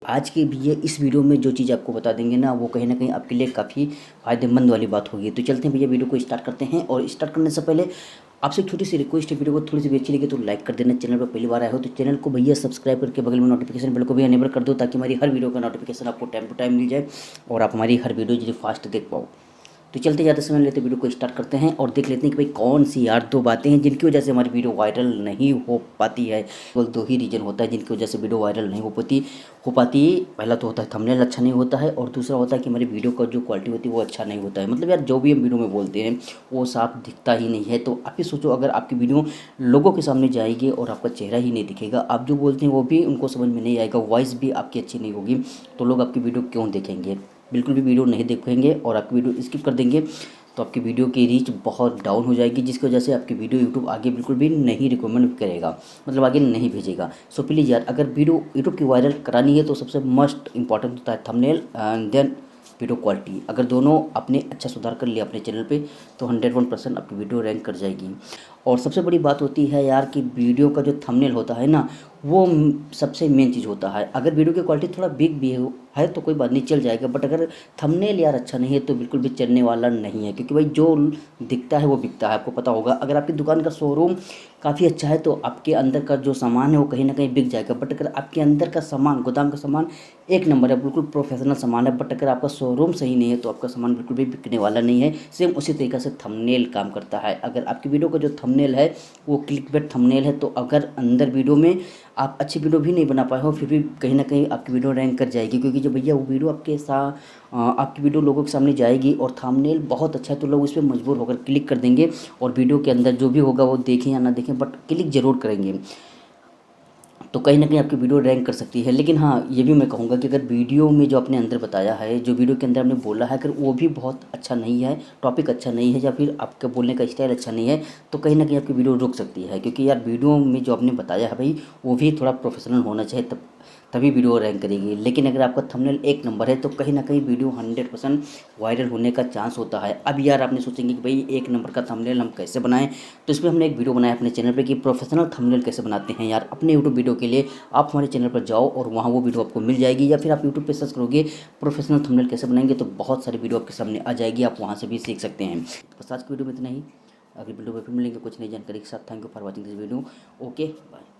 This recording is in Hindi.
आज के भी इस वीडियो में जो चीज़ आपको बता देंगे ना, वो कहीं न कहीं आपके लिए काफ़ी फ़ायदेमंद वाली बात होगी। तो चलते हैं भैया, वीडियो को स्टार्ट करते हैं। और स्टार्ट करने से पहले आपसे एक छोटी-सी रिक्वेस्ट है, वीडियो को थोड़ी-सी भी अच्छी लगी तो लाइक कर देना। चैनल पर पहली बार आए हो तो चैनल को भैया सब्सक्राइब करके बगल में नोटिफिकेशन बेल को भी अनेबल कर दो, ताकि हमारी हर वीडियो का नोटिफिकेशन आपको टाइम टू टाइम मिल जाए और आप हमारी हर वीडियो जो फास्ट देख पाओ। तो चलते ज़्यादा समय लेते वीडियो को स्टार्ट करते हैं और देख लेते हैं कि भाई कौन सी यार दो बातें हैं जिनकी वजह से हमारी वीडियो वायरल नहीं हो पाती है। केवल दो ही रीज़न होता है जिनकी वजह से वीडियो वायरल नहीं हो पाती। पहला तो होता है थंबनेल अच्छा नहीं होता है, और दूसरा होता है कि हमारी वीडियो का जो क्वालिटी होती है वो अच्छा नहीं होता है। मतलब यार जो भी हम वीडियो में बोलते हैं वो साफ दिखता ही नहीं है। तो आप ही सोचो, अगर आपकी वीडियो लोगों के सामने जाएगी और आपका चेहरा ही नहीं दिखेगा, आप जो बोलते हैं वो भी उनको समझ में नहीं आएगा, वॉइस भी आपकी अच्छी नहीं होगी, तो लोग आपकी वीडियो क्यों देखेंगे? बिल्कुल भी वीडियो नहीं देखेंगे और आपकी वीडियो स्किप कर देंगे। तो आपकी वीडियो की रीच बहुत डाउन हो जाएगी, जिसकी वजह से आपकी वीडियो यूट्यूब आगे बिल्कुल भी नहीं रिकमेंड करेगा, मतलब आगे नहीं भेजेगा। सो प्लीज़ यार, अगर वीडियो यूट्यूब की वायरल करानी है तो सबसे मस्ट इंपॉर्टेंट होता है thumbnail and then video quality. अगर दोनों आपने अच्छा सुधार कर लिया अपने चैनल पे तो 101% आपकी वीडियो रैंक कर जाएगी। और सबसे बड़ी बात होती है यार कि वीडियो का जो थंबनेल होता है ना, वो सबसे मेन चीज़ होता है। अगर वीडियो की क्वालिटी थोड़ा बिग भी है तो कोई बात नहीं, चल जाएगा, बट अगर थंबनेल यार अच्छा नहीं है तो बिल्कुल भी चलने वाला नहीं है। क्योंकि भाई जो दिखता है वो बिकता है, आपको पता होगा। अगर आपकी दुकान का शोरूम काफ़ी अच्छा है तो आपके अंदर का जो सामान है वो कहीं ना कहीं बिक जाएगा, बट अगर आपके अंदर का सामान, गोदाम का सामान एक नंबर है, बिल्कुल प्रोफेशनल सामान है, बट अगर आपका शोरूम सही नहीं है तो आपका सामान बिल्कुल भी बिकने वाला नहीं है। सेम उसी तरीके से थंबनेल काम करता है। अगर आपकी वीडियो का जो थंबनेल है वो क्लिकबेट थंबनेल है, तो अगर अंदर वीडियो में आप अच्छी वीडियो भी नहीं बना पाए हो, फिर भी कहीं ना कहीं आपकी वीडियो रैंक कर जाएगी। क्योंकि जो भैया वो वीडियो आपकी वीडियो लोगों के सामने जाएगी और थंबनेल बहुत अच्छा है तो लोग उस पर मजबूर होकर क्लिक कर देंगे, और वीडियो के अंदर जो भी होगा वो देखें या ना देखें बट क्लिक ज़रूर करेंगे। तो कहीं ना कहीं आपकी वीडियो रैंक कर सकती है। लेकिन हाँ, ये भी मैं कहूँगा कि अगर वीडियो में जो आपने अंदर बताया है, जो वीडियो के अंदर आपने बोला है, अगर वो भी बहुत अच्छा नहीं है, टॉपिक अच्छा नहीं है, या फिर आपके बोलने का स्टाइल अच्छा नहीं है, तो कहीं ना कहीं आपकी वीडियो रुक सकती है। क्योंकि यार वीडियो में जो आपने बताया है भाई, वो भी थोड़ा प्रोफेशनल होना चाहिए, तभी वीडियो रैंक करेगी। लेकिन अगर आपका थंबनेल एक नंबर है तो कहीं ना कहीं वीडियो 100% वायरल होने का चांस होता है। अब यार आपने सोचेंगे कि भाई एक नंबर का थंबनेल हम कैसे बनाएं, तो इसमें हमने एक वीडियो बनाया अपने चैनल पे कि प्रोफेशनल थंबनेल कैसे बनाते हैं। यार अपने यूट्यूब वीडियो के लिए आप हमारे चैनल पर जाओ और वहाँ वो वीडियो आपको मिल जाएगी, या फिर आप यूट्यूब पे सर्च करोगे प्रोफेशनल थंबनेल कैसे बनाएंगे तो बहुत सारी वीडियो आपके सामने आ जाएगी, आप वहाँ से भी सीख सकते हैं। बस आज की वीडियो में इतना ही। अगली वीडियो में फिर मिलेंगे कुछ नई जानकारी के साथ। Thank you for watching this video. Okay bye.